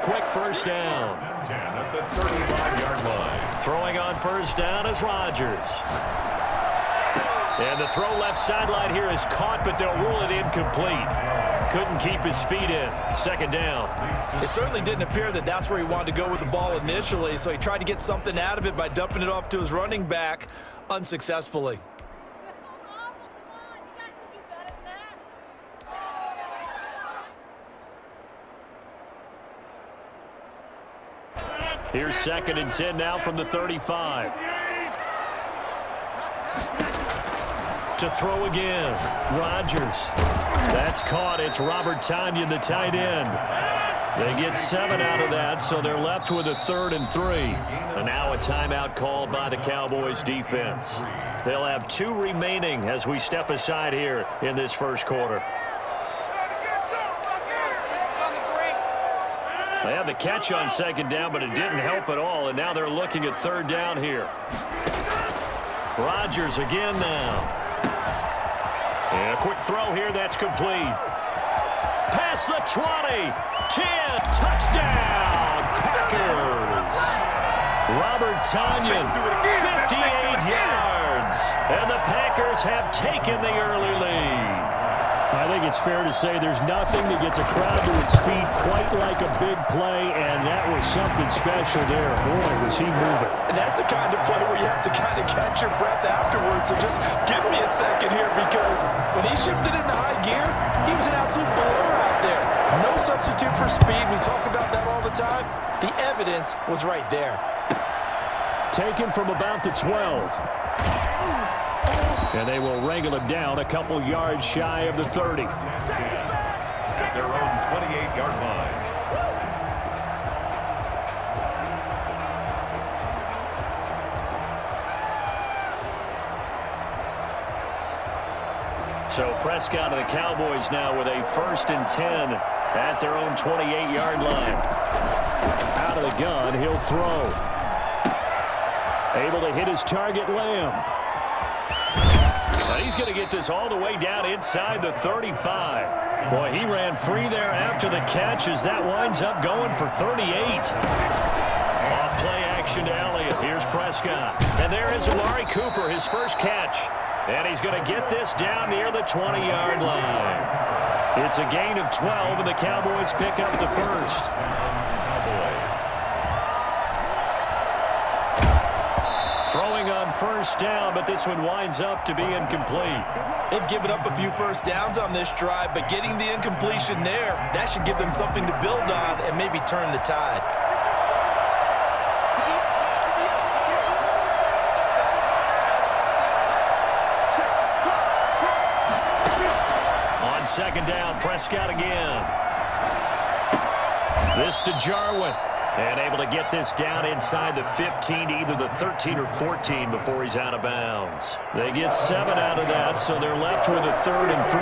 quick first down. 10 at the 35-yard line. Throwing on first down is Rodgers. And the throw left sideline here is caught, but they'll rule it incomplete. Couldn't keep his feet in. Second down. It certainly didn't appear that that's where he wanted to go with the ball initially, so he tried to get something out of it by dumping it off to his running back unsuccessfully. Here's 2nd and 10 now from the 35. To throw again. Rodgers. That's caught. It's Robert Tonyan, the tight end. They get 7 out of that, so they're left with a 3rd and 3. And now a timeout called by the Cowboys defense. They'll have 2 remaining as we step aside here in this first quarter. They had the catch on 2nd down, but it didn't help at all, and now they're looking at 3rd down here. Rodgers again now. And a quick throw here, that's complete. Past the 20, 10, touchdown, Packers. Robert Tonyan, 58 yards, and the Packers have taken the early lead. I think it's fair to say there's nothing that gets a crowd to its feet quite like a big play, and that was something special there. Boy, was he moving. And that's the kind of play where you have to kind of catch your breath afterwards. So just give me a second here, because when he shifted into high gear, he was an absolute blower out there. No substitute for speed. We talk about that all the time. The evidence was right there. Taken from about the 12. And they will wrangle him down a couple yards shy of the 30. At their own 28-yard line. So Prescott and the Cowboys now with a 1st and 10 at their own 28-yard line. Out of the gun, he'll throw. Able to hit his target, Lamb. He's going to get this all the way down inside the 35. Boy, he ran free there after the catch as that winds up going for 38. Off play action to Elliott. Here's Prescott. And there is Amari Cooper, his first catch. And he's going to get this down near the 20-yard line. It's a gain of 12, and the Cowboys pick up the first. Throwing on first down, but this one winds up to be incomplete. They've given up a few first downs on this drive, but getting the incompletion there, that should give them something to build on and maybe turn the tide. On 2nd down, Prescott again. This to Jarwin. And able to get this down inside the 15, either the 13 or 14 before he's out of bounds. They get 7 out of that, so they're left with a 3rd and 3.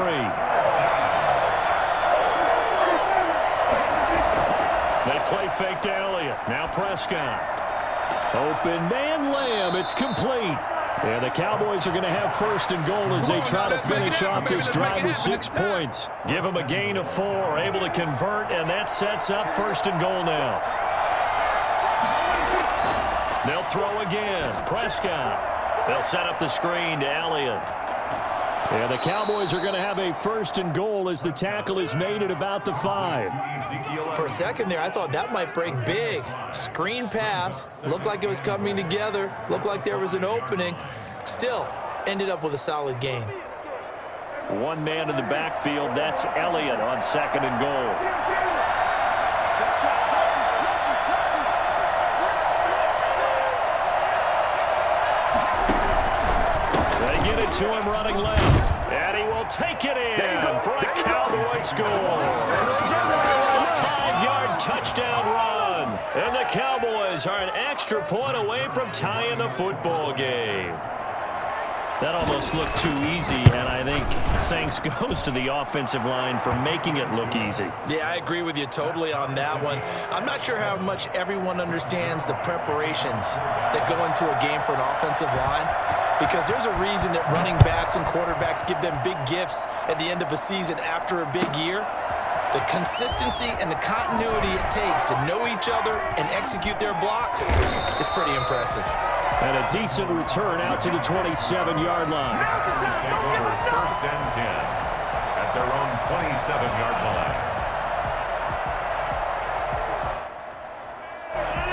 They play fake to Elliott. Now Prescott. Open man, Lamb. It's complete. And the Cowboys are going to have 1st and goal as they try to finish off this drive with 6 points. Give them a gain of 4, able to convert, and that sets up 1st and goal now. They'll throw again. Prescott. They'll set up the screen to Elliott. And the Cowboys are going to have a 1st and goal as the tackle is made at about the 5. For a second there, I thought that might break big. Screen pass. Looked like it was coming together. Looked like there was an opening. Still, ended up with a solid gain. One man in the backfield. That's Elliott on 2nd and goal. To him running left, and he will take it in for a Cowboy score. A 5-yard touchdown run, and the Cowboys are an extra point away from tying the football game. That almost looked too easy, and I think thanks goes to the offensive line for making it look easy. Yeah, I agree with you totally on that one. I'm not sure how much everyone understands the preparations that go into a game for an offensive line, because there's a reason that running backs and quarterbacks give them big gifts at the end of a season after a big year. The consistency and the continuity it takes to know each other and execute their blocks is pretty impressive. And a decent return out to the 27-yard line. Take over 1st and 10 at their own 27-yard line.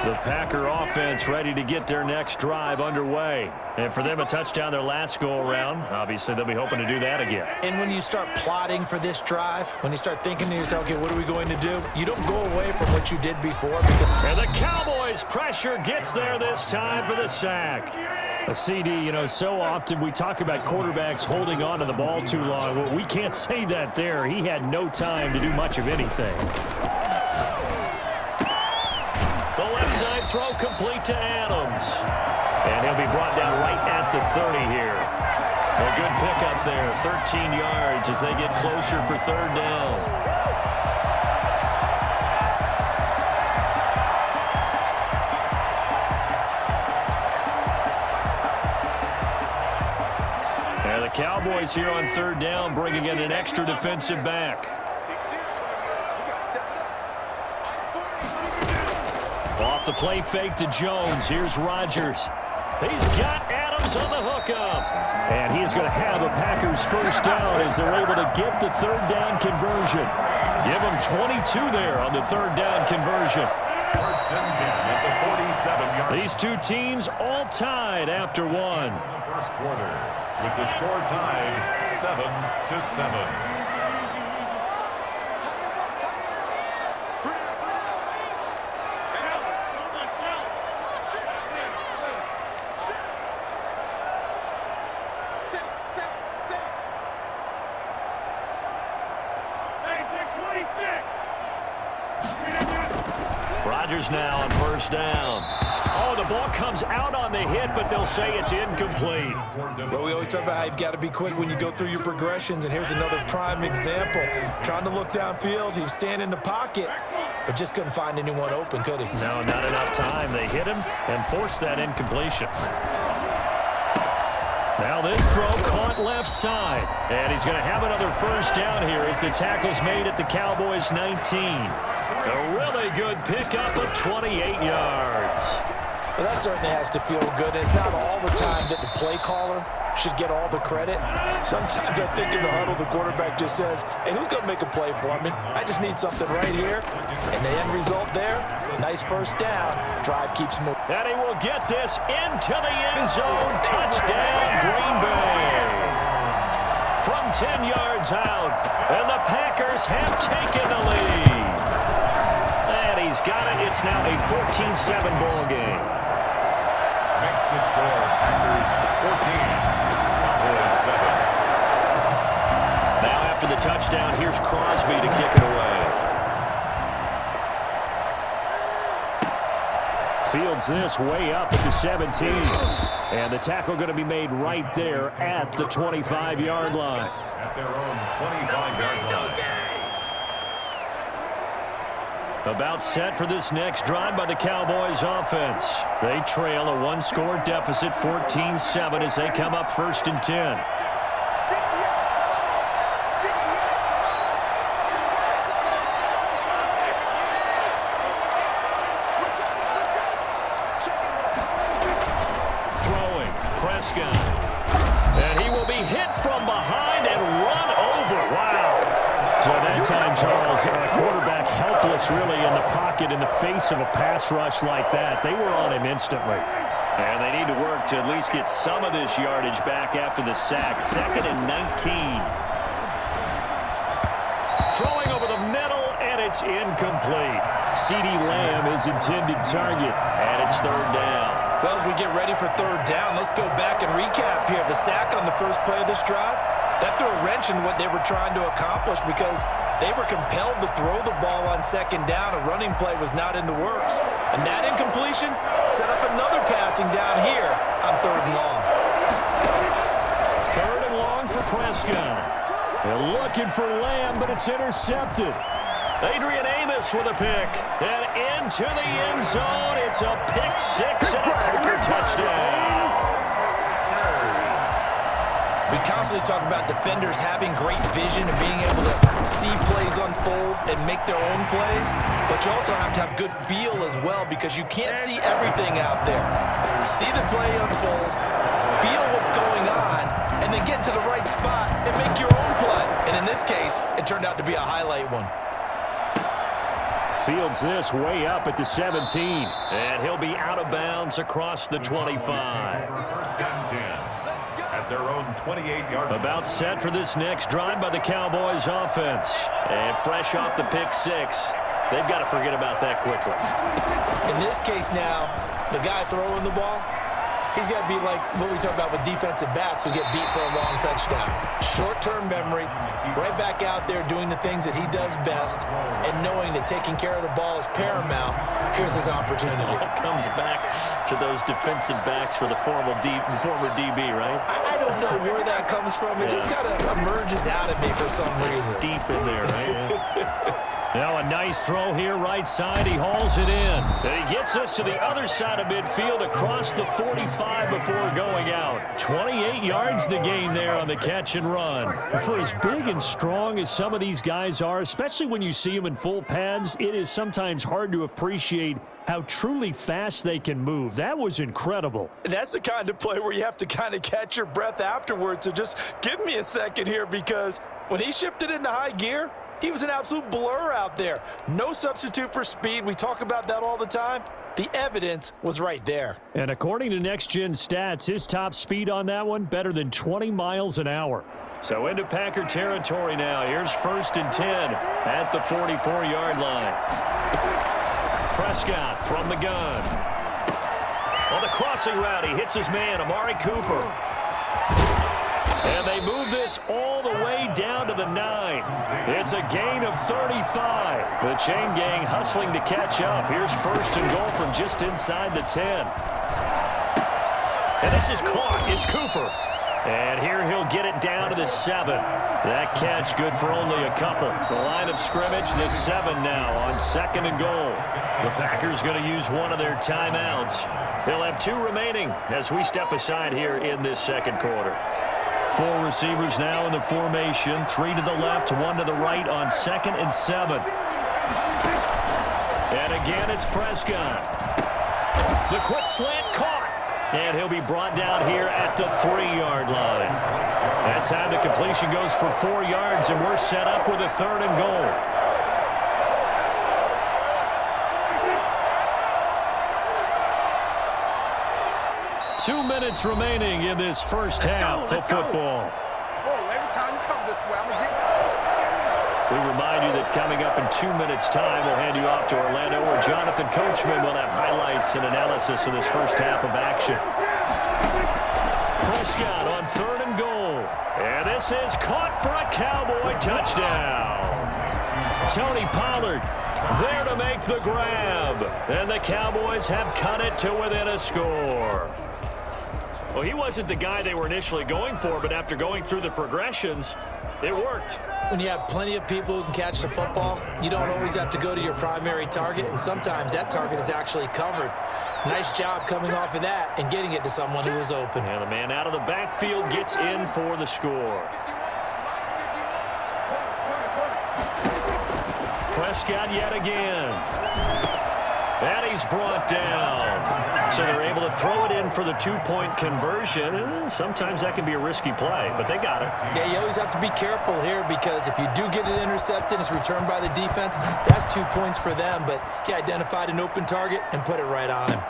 The Packer offense ready to get their next drive underway. And for them, a touchdown their last go-around. Obviously, they'll be hoping to do that again. And when you start plotting for this drive, when you start thinking to yourself, okay, what are we going to do? You don't go away from what you did before. And the Cowboys' pressure gets there this time for the sack. A CD, you know, so often we talk about quarterbacks holding on to the ball too long. Well, we can't say that there. He had no time to do much of anything. The left side throw complete to Adams. And he'll be brought down right at the 30 here. A good pickup there, 13 yards as they get closer for 3rd down. And the Cowboys here on 3rd down bringing in an extra defensive back. Off the play fake to Jones. Here's Rodgers. He's got Adams on the hookup. And he is going to have a Packers first down as they're able to get the 3rd down conversion. Give them 22 there on the 3rd down conversion. 1st and 10 at the 47-yard line. These two teams all tied after one. The 1st quarter with the score tied 7-7. Rodgers now on 1st down. Oh, the ball comes out on the hit, but they'll say it's incomplete. Well, we always talk about how you've got to be quick when you go through your progressions, and here's another prime example. Trying to look downfield, he was standing in the pocket, but just couldn't find anyone open, could he? No, not enough time. They hit him and forced that incompletion. Now this throw caught left side. And he's going to have another first down here as the tackle's made at the Cowboys' 19. A really good pickup of 28 yards. Well, that certainly has to feel good. It's not all the time that the play caller should get all the credit. Sometimes I think in the huddle, the quarterback just says, hey, who's going to make a play for me? I just need something right here. And the end result there, nice first down. Drive keeps moving. And he will get this into the end zone. Touchdown, Green Bay. From 10 yards out, and the Packers have taken the lead. And he's got it. It's now a 14-7 ball game. Makes the score Packers 14, Cowboys 7. Now after the touchdown, here's Crosby to kick it away. Fields this way up at the 17. And the tackle going to be made right there at the 25-yard line. At their own 25-yard line. About set for this next drive by the Cowboys offense. They trail a one-score deficit, 14-7, as they come up 1st and 10. Throwing, Prescott. And he will be hit from behind and run over. Wow. So that time, Charles, quarterback helpless really in the pocket in the face of a pass rush like that. They were on him instantly. And they need to work to at least get some of this yardage back after the sack. 2nd and 19. Throwing over the middle, and it's incomplete. CeeDee Lamb is intended target. And it's 3rd down. Well, as we get ready for 3rd down, let's go back and recap here. The sack on the first play of this drive, that threw a wrench in what they were trying to accomplish because they were compelled to throw the ball on 2nd down. A running play was not in the works. And that incompletion set up another passing down here on 3rd and long. 3rd and long for Prescott. They're looking for Lamb, but it's intercepted. Adrian Amos with a pick. And into the end zone. It's a pick 6 and a Packer touchdown. We constantly talk about defenders having great vision and being able to see plays unfold and make their own plays, but you also have to have good feel as well because you can't see everything out there. See the play unfold, feel what's going on, and then get to the right spot and make your own play. And in this case, it turned out to be a highlight one. Fields this way up at the 17. And he'll be out of bounds across the 25. First and 10 at their own 28-yard line. About set for this next drive by the Cowboys offense. And fresh off the pick six. They've got to forget about that quickly. In this case now, the guy throwing the ball, he's got to be like what we talk about with defensive backs who get beat for a long touchdown. Short-term memory, right back out there doing the things that he does best, and knowing that taking care of the ball is paramount. Here's his opportunity. It comes back to those defensive backs for the former DB, right? I don't know where that comes from. It just kind of emerges out of me for some reason. It's deep in there, right? Now a nice throw here, right side. He hauls it in. And he gets us to the other side of midfield across the 45 before going out. 28 yards the gain there on the catch and run. For as big and strong as some of these guys are, especially when you see them in full pads, it is sometimes hard to appreciate how truly fast they can move. That was incredible. And that's the kind of play where you have to kind of catch your breath afterwards. So just give me a second here, because when he shifted into high gear, he was an absolute blur out there. No substitute for speed. We talk about that all the time. The evidence was right there. And according to Next Gen Stats, his top speed on that one, better than 20 miles an hour. So into Packer territory now. Here's 1st and 10 at the 44-yard line. Prescott from the gun. On the crossing route, he hits his man, Amari Cooper. And they move this all the way down to the 9. It's a gain of 35. The chain gang hustling to catch up. Here's 1st and goal from just inside the 10. And this is caught. It's Cooper. And here he'll get it down to the 7. That catch good for only a couple. The line of scrimmage, the 7 now on 2nd and goal. The Packers going to use one of their timeouts. They'll have 2 remaining as we step aside here in this 2nd quarter. 4 receivers now in the formation. 3 to the left, 1 to the right on 2nd and 7. And again, it's Prescott. The quick slant caught. And he'll be brought down here at the 3-yard line. That time the completion goes for 4 yards, and we're set up with a 3rd and goal. Two minutes remaining in this first half of football. We remind you that coming up in 2 minutes' time, we'll hand you off to Orlando, where Jonathan Coachman will have highlights and analysis of this first half of action. Prescott on 3rd and goal. And this is caught for a Cowboy touchdown. Tony Pollard there to make the grab. And the Cowboys have cut it to within a score. Well, he wasn't the guy they were initially going for, but after going through the progressions, it worked. When you have plenty of people who can catch the football, you don't always have to go to your primary target, and sometimes that target is actually covered. Nice job coming off of that and getting it to someone who was open. And the man out of the backfield gets in for the score. Prescott yet again. And he's brought down. So they're able to throw it in for the 2-point conversion. Sometimes that can be a risky play, but they got it. Yeah, you always have to be careful here, because if you do get it intercepted, it's returned by the defense, that's 2 points for them. But he identified an open target and put it right on him.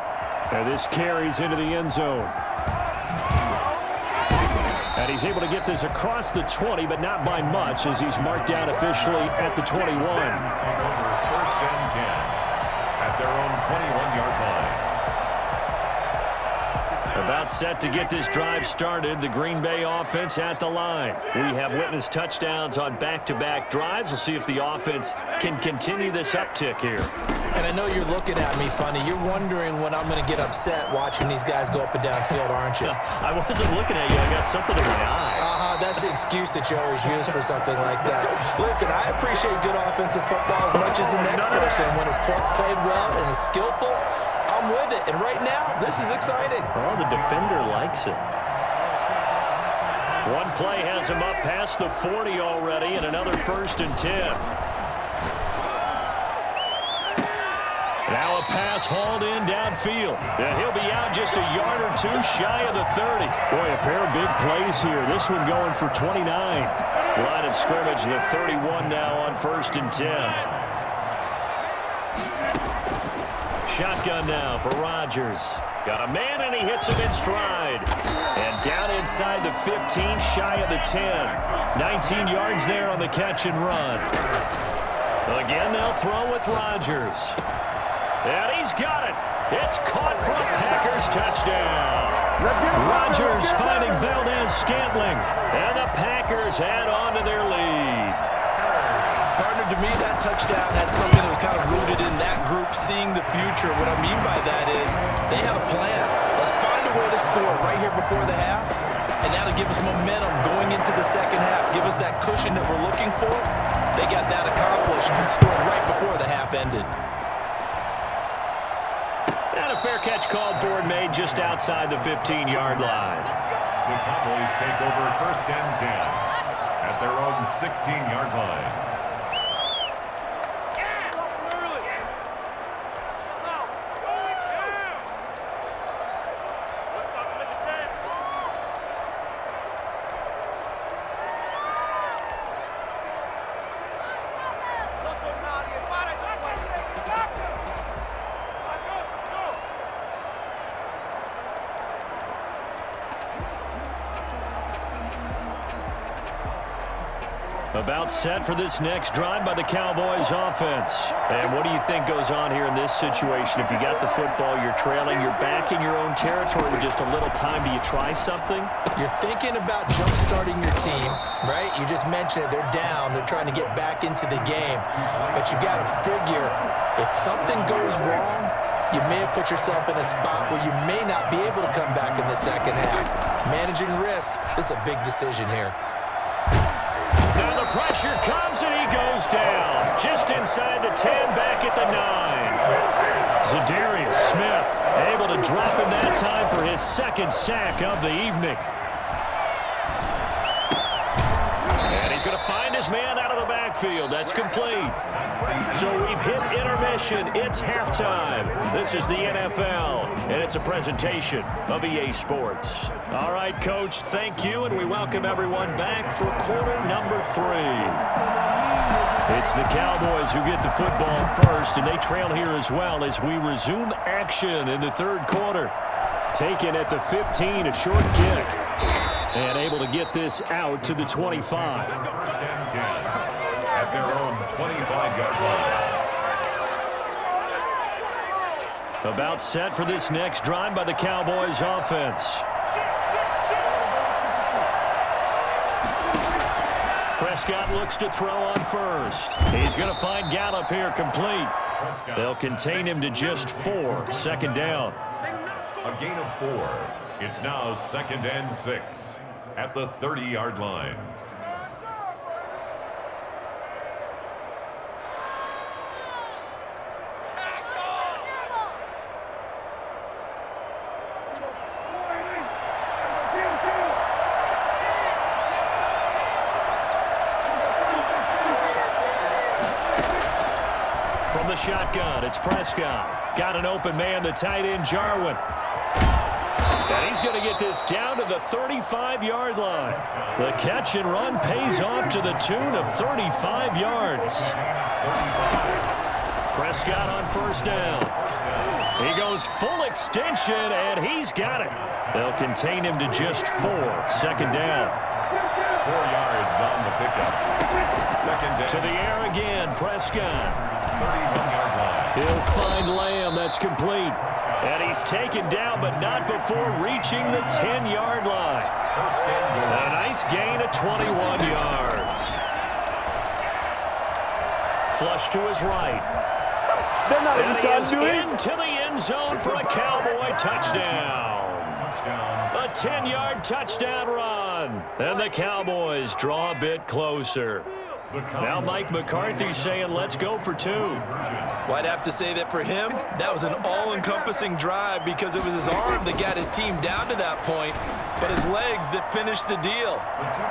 And this carries into the end zone. And he's able to get this across the 20, but not by much, as he's marked down officially at the 21. 1st and 10 at their own 21-yard line. About set to get this drive started. The Green Bay offense at the line. We have witnessed touchdowns on back-to-back drives. We'll see if the offense can continue this uptick here. And I know you're looking at me funny. You're wondering when I'm going to get upset watching these guys go up and down field, aren't you? I wasn't looking at you. I got something in my eye. That's the excuse that you always use for something like that. Listen, I appreciate good offensive football as much as the next person. When it's played well and is skillful, I'm with it. And right now, this is exciting. Oh, the defender likes it. One play has him up past the 40 already, and another 1st and 10. Now a pass hauled in downfield. And he'll be out just a yard or two shy of the 30. Boy, a pair of big plays here. This one going for 29. Line of scrimmage, the 31 now on 1st and 10. Shotgun now for Rodgers. Got a man, and he hits him in stride. And down inside the 15, shy of the 10. 19 yards there on the catch and run. Again, they'll throw with Rodgers. And he's got it. It's caught for a Packers touchdown. Rodgers finding Valdez-Scantling. And the Packers add on to their lead. Partner, to me, that touchdown had something that was kind of rooted in that group seeing the future. What I mean by that is they had a plan. Let's find a way to score right here before the half. And that'll give us momentum going into the second half. Give us that cushion that we're looking for. They got that accomplished, scoring right before the half ended. And a fair catch called for and made just outside the 15-yard line. The Cowboys take over 1st and 10 at their own 16-yard line. About set for this next drive by the Cowboys offense. And what do you think goes on here in this situation? If you got the football, you're trailing, you're back in your own territory with just a little time. Do you try something? You're thinking about jump-starting your team, right? You just mentioned it. They're down. They're trying to get back into the game. But you got to figure, if something goes wrong, you may have put yourself in a spot where you may not be able to come back in the second half. Managing risk is a big decision here. Now the pressure comes, and he goes down. Just inside the 10, back at the 9. Zadarius Smith able to drop him that time for his 2nd sack of the evening. And he's going to find his man out of the backfield. That's complete. So we've hit intermission. It's halftime. This is the NFL, and it's a presentation of EA Sports. All right, Coach, thank you, and we welcome everyone back for quarter number 3. It's the Cowboys who get the football first, and they trail here as well as we resume action in the 3rd quarter. Taken at the 15, a short kick. And able to get this out to the 25. 1st and 10 at their own 25-yard line. About set for this next drive by the Cowboys offense. Prescott looks to throw on first. He's going to find Gallup here complete. They'll contain him to just 4. 2nd down. A gain of 4. It's now 2nd and 6 at the 30-yard line. From the shotgun, it's Prescott. Got an open man, the tight end, Jarwin. And he's going to get this down to the 35-yard line. The catch and run pays off to the tune of 35 yards. Prescott on 1st down. He goes full extension, and he's got it. They'll contain him to just 4. 2nd down. 4 yards on the pickup. 2nd down. To the air again, Prescott. 31-yard line. He'll find Lamb. That's complete. And he's taken down, but not before reaching the 10-yard line. 1st and goal. A nice gain of 21 yards. Flush to his right. And he is into the end zone for a Cowboy touchdown. A 10-yard touchdown run. And the Cowboys draw a bit closer. Now Mike McCarthy saying let's go for 2. Well, I'd have to say that for him, that was an all-encompassing drive because it was his arm that got his team down to that point, but his legs that finished the deal.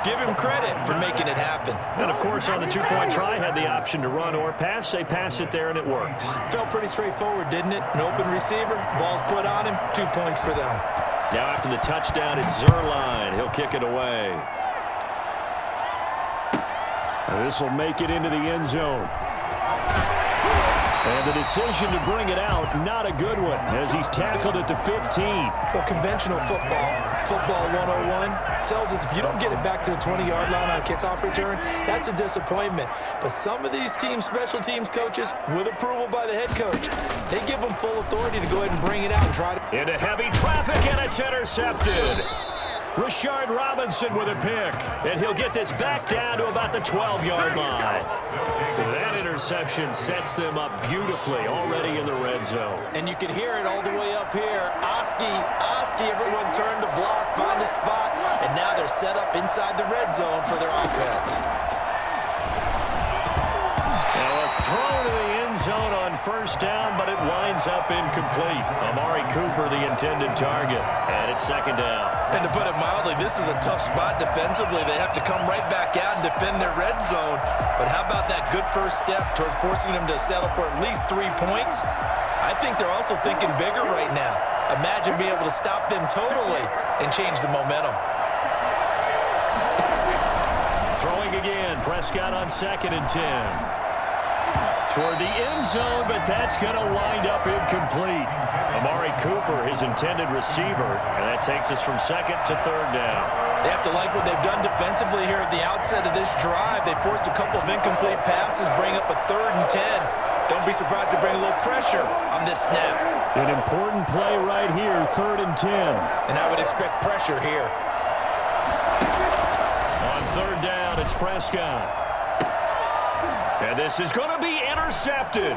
Give him credit for making it happen. And, of course, on the two-point try, had the option to run or pass. They pass it there, and it works. Felt pretty straightforward, didn't it? An open receiver, ball's put on him, 2 points for them. Now after the touchdown, it's Zerline. He'll kick it away. This will make it into the end zone. And the decision to bring it out, not a good one, as he's tackled at the 15. Well, conventional football 101, tells us if you don't get it back to the 20-yard line on a kickoff return, that's a disappointment. But some of these special teams coaches, with approval by the head coach, they give them full authority to go ahead and bring it out and try to... Into heavy traffic, and it's intercepted. Rashard Robinson with a pick, and he'll get this back down to about the 12-yard line. That interception sets them up beautifully already in the red zone. And you can hear it all the way up here. Oski, everyone turned to block, find a spot, and now they're set up inside the red zone for their offense. Now a throw to the end zone on first down, but it winds up incomplete. Amari Cooper, the intended target, and it's second down. And to put it mildly, this is a tough spot defensively. They have to come right back out and defend their red zone. But how about that good first step towards forcing them to settle for at least 3 points? I think they're also thinking bigger right now. Imagine being able to stop them totally and change the momentum. Throwing again, Prescott on 2nd and 10. Toward the end zone, but that's going to wind up incomplete. Amari Cooper, his intended receiver, and that takes us from 2nd to 3rd down. They have to like what they've done defensively here at the outset of this drive. They forced a couple of incomplete passes, bring up a 3rd and 10. Don't be surprised to bring a little pressure on this snap. An important play right here, 3rd and 10. And I would expect pressure here. On 3rd down, it's Prescott. And this is going to be intercepted.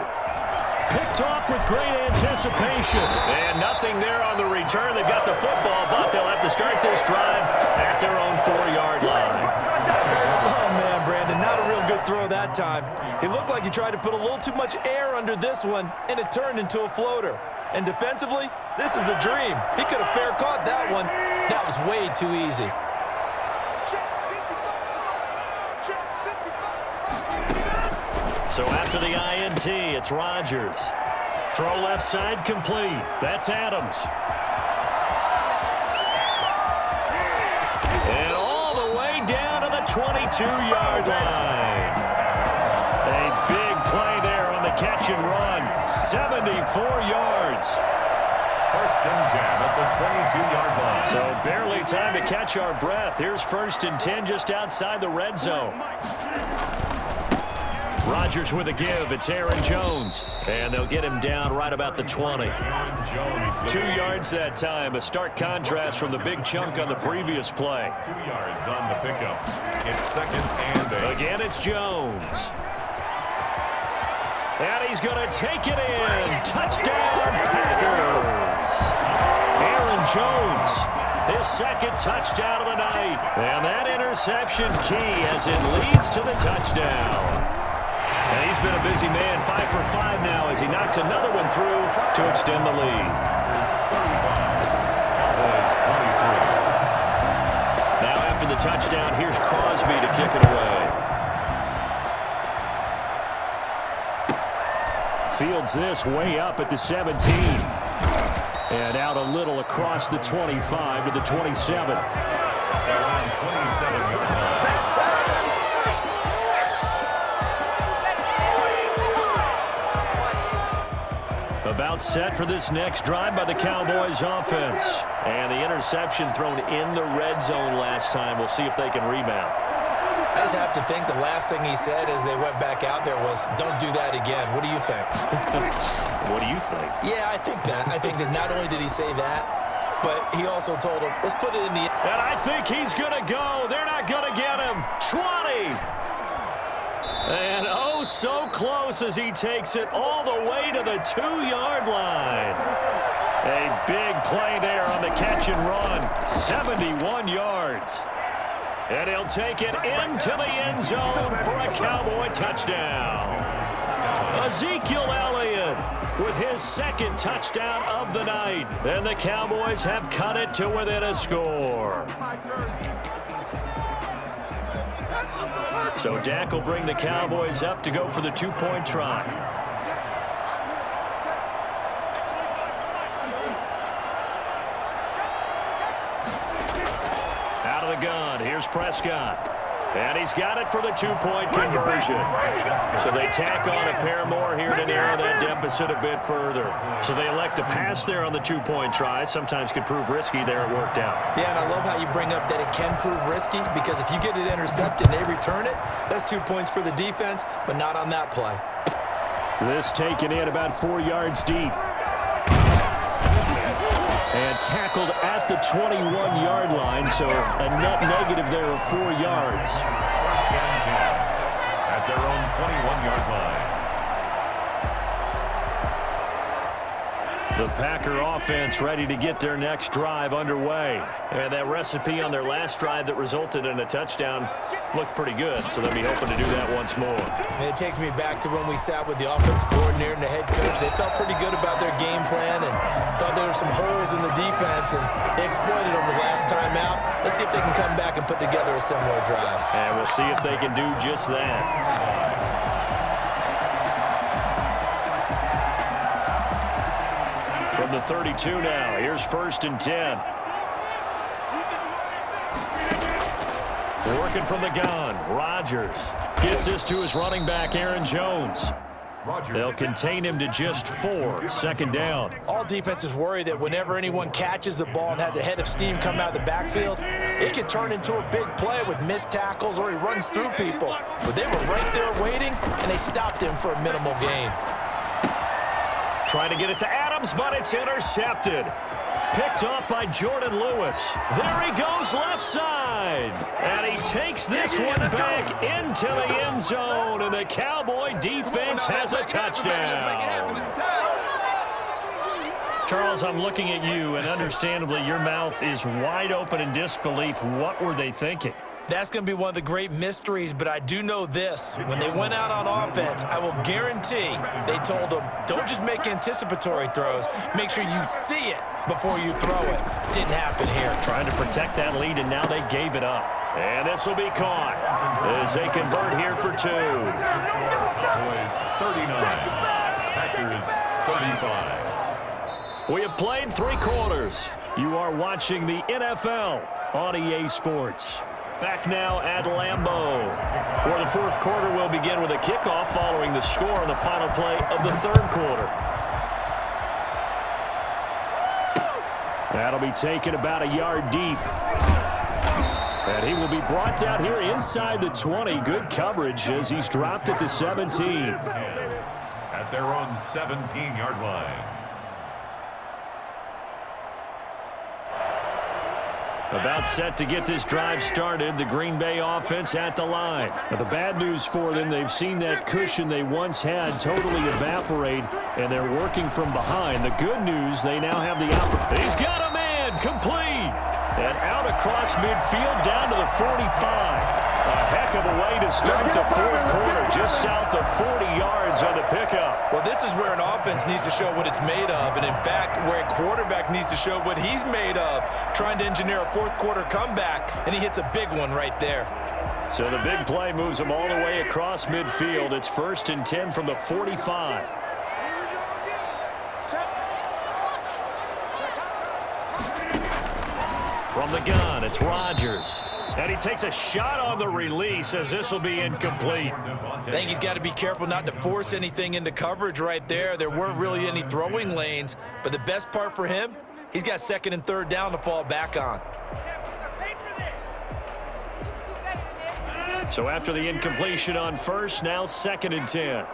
Picked off with great anticipation. And nothing there on the return. They've got the football, but they'll have to start this drive at their own 4-yard line. Oh, man, Brandon, not a real good throw that time. He looked like he tried to put a little too much air under this one, and it turned into a floater. And defensively, this is a dream. He could have fair caught that one. That was way too easy. So after the INT, it's Rodgers. Throw left side complete. That's Adams. And all the way down to the 22-yard line. A big play there on the catch and run. 74 yards. 1st and 10 at the 22-yard line. So barely time to catch our breath. Here's 1st and 10 just outside the red zone. Rodgers with a give. It's Aaron Jones. And they'll get him down right about the 20. 2 yards that time. A stark contrast from the big chunk on the previous play. 2 yards on the pickup. It's 2nd and 8. Again, it's Jones. And he's going to take it in. Touchdown, Packers. Aaron Jones, his 2nd touchdown of the night. And that interception key as it leads to the touchdown. And he's been a busy man, 5 for 5 now as he knocks another one through to extend the lead. Now after the touchdown, here's Crosby to kick it away. Fields this way up at the 17. And out a little across the 25 to the 27. About set for this next drive by the Cowboys offense. And the interception thrown in the red zone last time. We'll see if they can rebound. I just have to think the last thing he said as they went back out there was, don't do that again. What do you think? What do you think? Yeah, I think that. I think that not only did he say that, but he also told him, let's put it in the... And I think he's going to go. They're not going to get him. 20. And oh, so close as he takes it all the way to the 2-yard line. A big play there on the catch and run. 71 yards. And he'll take it into the end zone for a Cowboy touchdown. Ezekiel Elliott with his second touchdown of the night. And the Cowboys have cut it to within a score. So Dak will bring the Cowboys up to go for the two-point try. Out of the gun, here's Prescott. And he's got it for the two-point conversion. So they tack on a pair more here to narrow that deficit a bit further. So they elect to pass there on the two-point try. Sometimes could prove risky there. It worked out. Yeah, and I love how you bring up that it can prove risky, because if you get it intercepted and they return it, that's 2 points for the defense, but not on that play. This taken in about 4 yards deep. And tackled at the 21-yard line, so a net negative there of 4 yards. At their own 21-yard line. The Packer offense ready to get their next drive underway. And that recipe on their last drive that resulted in a touchdown looked pretty good, so they'll be hoping to do that once more. And it takes me back to when we sat with the offensive coordinator and the head coach. They felt pretty good about their game plan and thought there were some holes in the defense, and they exploited them the last time out. Let's see if they can come back and put together a similar drive. And we'll see if they can do just that. From the 32 now, here's 1st and 10. Working from the gun, Rodgers gets this to his running back, Aaron Jones. They'll contain him to just 4, 2nd down. All defenses worry that whenever anyone catches the ball and has a head of steam come out of the backfield, it can turn into a big play with missed tackles or he runs through people. But they were right there waiting, and they stopped him for a minimal gain. Trying to get it to Adams, but it's intercepted. Picked off by Jordan Lewis. There he goes left side. And he takes this one back into the end zone. And the Cowboy defense has a touchdown. Charles, I'm looking at you, and understandably your mouth is wide open in disbelief. What were they thinking? That's going to be one of the great mysteries, but I do know this. When they went out on offense, I will guarantee they told them, don't just make anticipatory throws. Make sure you see it before you throw it. Didn't happen here. Trying to protect that lead, and now they gave it up. And this will be caught as they convert here for 2. Cowboys 39. Packers 35. We have played 3 quarters. You are watching the NFL on EA Sports. Back now at Lambeau, where the 4th quarter will begin with a kickoff following the score on the final play of the 3rd quarter. That'll be taken about a yard deep. And he will be brought down here inside the 20. Good coverage as he's dropped at the 17. At their own 17-yard line. About set to get this drive started, the Green Bay offense at the line. Now, the bad news for them, they've seen that cushion they once had totally evaporate, and they're working from behind. The good news, they now have the opportunity. He's got a man, complete. And out across midfield down to the 45. A heck of a way to start the 4th quarter, just south of 40 yards on the pickup. Well, this is where an offense needs to show what it's made of, and in fact, where a quarterback needs to show what he's made of, trying to engineer a 4th quarter comeback, and he hits a big one right there. So the big play moves him all the way across midfield. It's 1st and 10 from the 45. From the gun, it's Rodgers. And he takes a shot on the release as this will be incomplete. I think he's got to be careful not to force anything into coverage right there. There weren't really any throwing lanes, but the best part for him, he's got 2nd and 3rd down to fall back on. So after the incompletion on 1st, now 2nd and 10.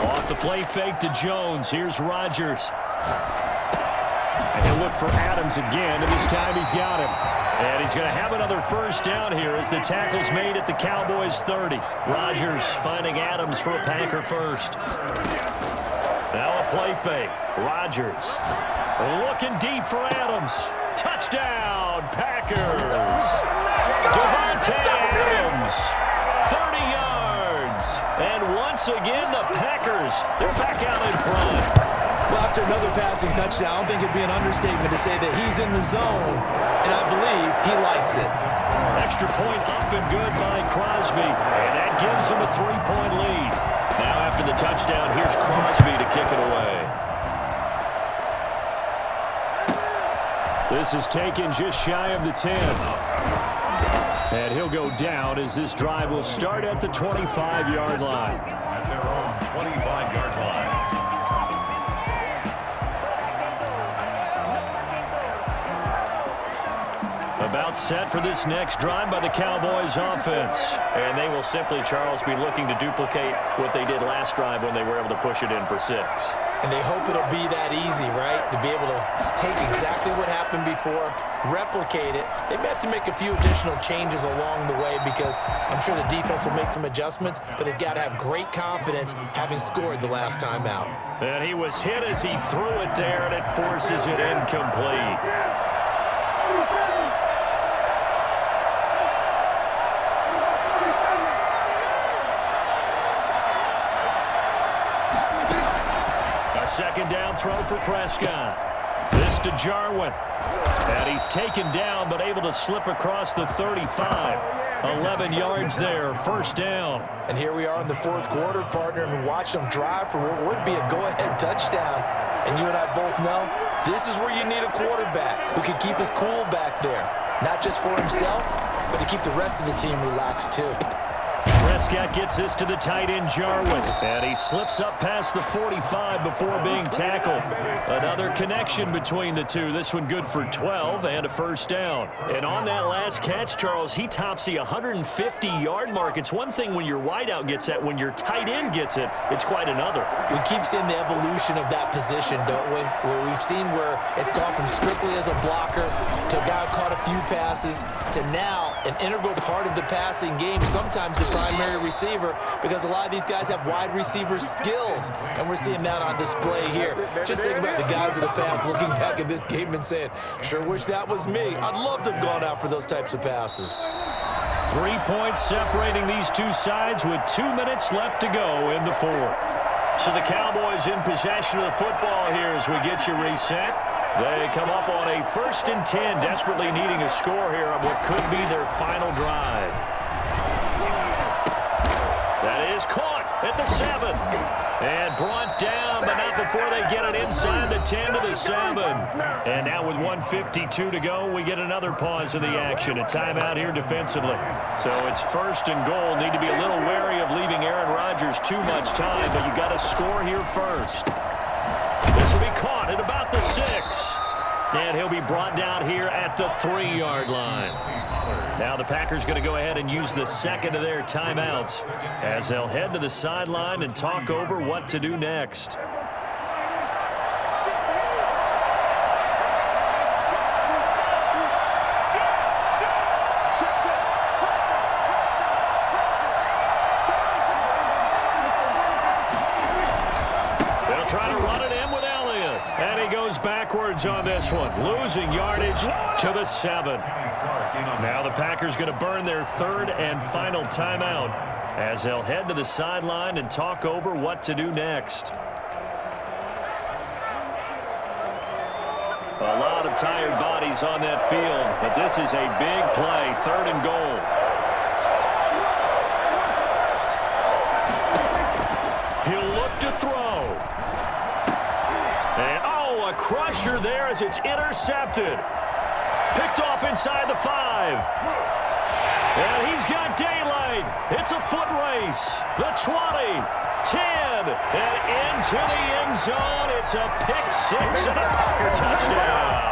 Off the play fake to Jones. Here's Rodgers. And he'll look for Adams again, and this time he's got him. And he's going to have another 1st down here as the tackle's made at the Cowboys 30. Rodgers finding Adams for a Packer 1st. Now a play fake. Rodgers looking deep for Adams. Touchdown, Packers. Devontae Adams, 30 yards. And once again, the Packers, they're back out in front. Well, after another passing touchdown, I don't think it'd be an understatement to say that he's in the zone, and I believe he likes it. Extra point up and good by Crosby, and that gives him a 3-point lead. Now after the touchdown, here's Crosby to kick it away. This is taken just shy of the 10. And he'll go down as this drive will start at the 25-yard line. At their own 25-yard line. About set for this next drive by the Cowboys offense. And they will simply, Charles, be looking to duplicate what they did last drive when they were able to push it in for 6. And they hope it'll be that easy, right? To be able to take exactly what happened before, replicate it. They may have to make a few additional changes along the way because I'm sure the defense will make some adjustments, but they've got to have great confidence having scored the last time out. And he was hit as he threw it there, and it forces it incomplete. Second down throw for Prescott. This to Jarwin. And he's taken down but able to slip across the 35. 11 yards there, first down. And here we are in the fourth quarter, partner, and watch them drive for what would be a go-ahead touchdown. And you and I both know this is where you need a quarterback who can keep his cool back there. Not just for himself, but to keep the rest of the team relaxed too. Prescott gets this to the tight end, Jarwin. And he slips up past the 45 before being tackled. Another connection between the two. This one good for 12 and a first down. And on that last catch, Charles, he tops the 150-yard mark. It's one thing when your wideout gets that. When your tight end gets it, it's quite another. We keep seeing the evolution of that position, don't we? Where we've seen where it's gone from strictly as a blocker to a guy who caught a few passes to now an integral part of the passing game, sometimes the primary receiver, because a lot of these guys have wide receiver skills, and we're seeing that on display here. Just think about the guys of the past looking back at this game and saying, sure wish that was me. I'd love to have gone out for those types of passes. 3 points separating these two sides with 2 minutes left to go in the fourth. So the Cowboys in possession of the football here as we get you reset. They come up on a 1st and 10, desperately needing a score here on what could be their final drive. That is caught at the 7. And brought down, but not before they get it inside the 10 to the 7. And now with 1:52 to go, we get another pause of the action. A timeout here defensively. So it's 1st and goal. Need to be a little wary of leaving Aaron Rodgers too much time, but you got to score here first. This will be caught at about the 6. And he'll be brought down here at the 3-yard line. Now the Packers going to go ahead and use the second of their timeouts as they'll head to the sideline and talk over what to do next. They'll try to run it in with Elliott. And he goes backwards on this one, losing yardage to the 7. Now the Packers going to burn their 3rd and final timeout as they'll head to the sideline and talk over what to do next. A lot of tired bodies on that field, but this is a big play, 3rd and goal. He'll look to throw. And, oh, a crusher there as it's intercepted. Picked off inside the 5. And he's got daylight. It's a foot race. The 20, 10, and into the end zone. It's a pick 6 and a Packer touchdown.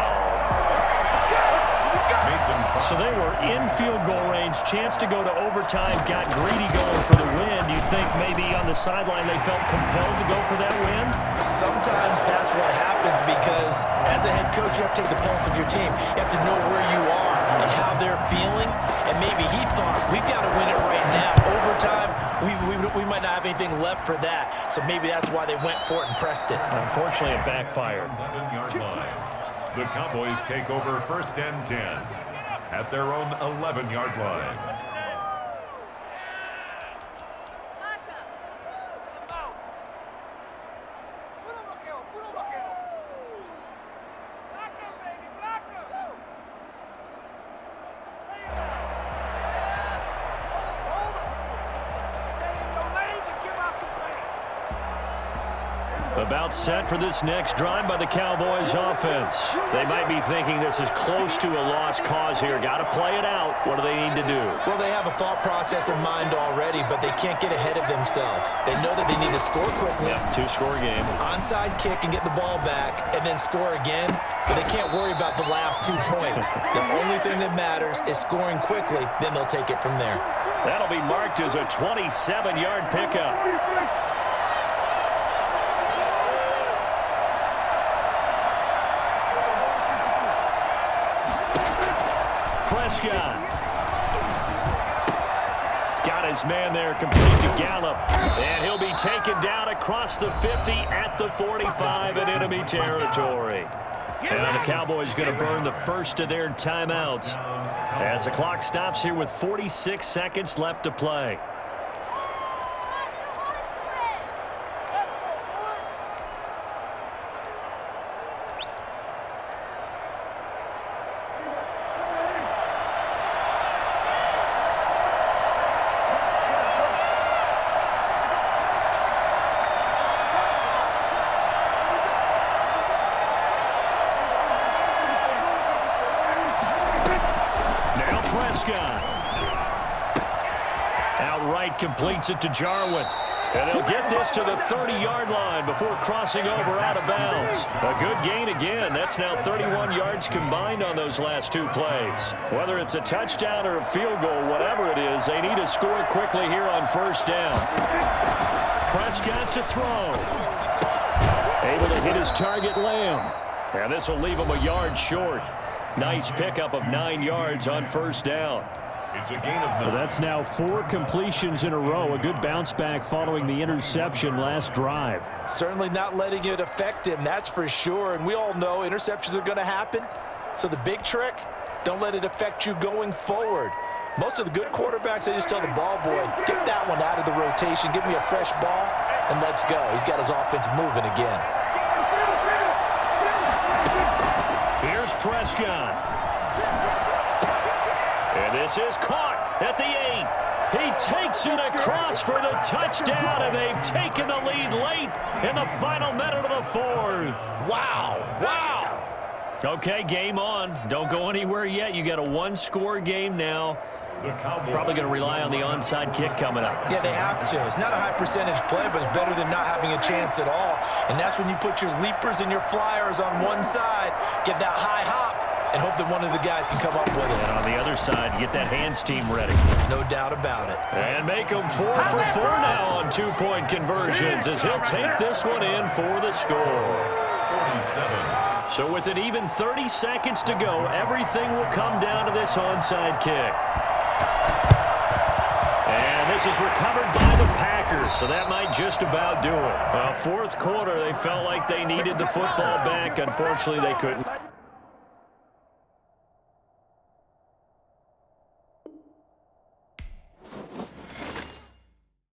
So they were in field goal range, chance to go to overtime, got greedy going for the win. Do you think maybe on the sideline they felt compelled to go for that win? Sometimes that's what happens because as a head coach, you have to take the pulse of your team. You have to know where you are and how they're feeling. And maybe he thought, we've got to win it right now. Overtime, we might not have anything left for that. So maybe that's why they went for it and pressed it. Unfortunately, it backfired. 11-yard line. The Cowboys take over 1st and 10 at their own 11-yard line. About set for this next drive by the Cowboys offense. They might be thinking this is close to a lost cause here. Got to play it out. What do they need to do? Well, they have a thought process in mind already, but they can't get ahead of themselves. They know that they need to score quickly. Yep, 2-score game. Onside kick and get the ball back and then score again, but they can't worry about the last 2 points. The only thing that matters is scoring quickly, then they'll take it from there. That'll be marked as a 27-yard pickup. Prescott. Got his man there, complete to Gallup. And he'll be taken down across the 50 at the 45 in enemy territory. And the Cowboys going to burn the first of their timeouts as the clock stops here with 46 seconds left to play. Outright completes it to Jarwin. And they'll get this to the 30-yard line before crossing over out of bounds. A good gain again. That's now 31 yards combined on those last 2 plays. Whether it's a touchdown or a field goal, whatever it is, they need to score quickly here on 1st down. Prescott to throw. Able to hit his target, Lamb. And this will leave him a yard short. Nice pickup of 9 yards on 1st down. It's a gain of 9. Well, that's now 4 completions in a row. A good bounce back following the interception last drive. Certainly not letting it affect him, that's for sure. And we all know interceptions are going to happen. So the big trick, don't let it affect you going forward. Most of the good quarterbacks, they just tell the ball boy, get that one out of the rotation, give me a fresh ball, and let's go. He's got his offense moving again. Here's Prescott. And this is caught at the 8. He takes it across for the touchdown, and they've taken the lead late in the final minute of the 4th. Wow, wow. Okay, game on. Don't go anywhere yet. You got a 1-score game now. Probably going to rely on the onside kick coming up. Yeah, they have to. It's not a high percentage play, but it's better than not having a chance at all. And that's when you put your leapers and your flyers on one side, get that high hop, and hope that one of the guys can come up with it. And on the other side, get that hands team ready. No doubt about it. And make them 4 for 4 now on 2-point conversions as he'll take this one in for the score. 47. So with an even 30 seconds to go, everything will come down to this onside kick. And this is recovered by the Packers, so that might just about do it. Well, 4th quarter, they felt like they needed the football back. Unfortunately, they couldn't.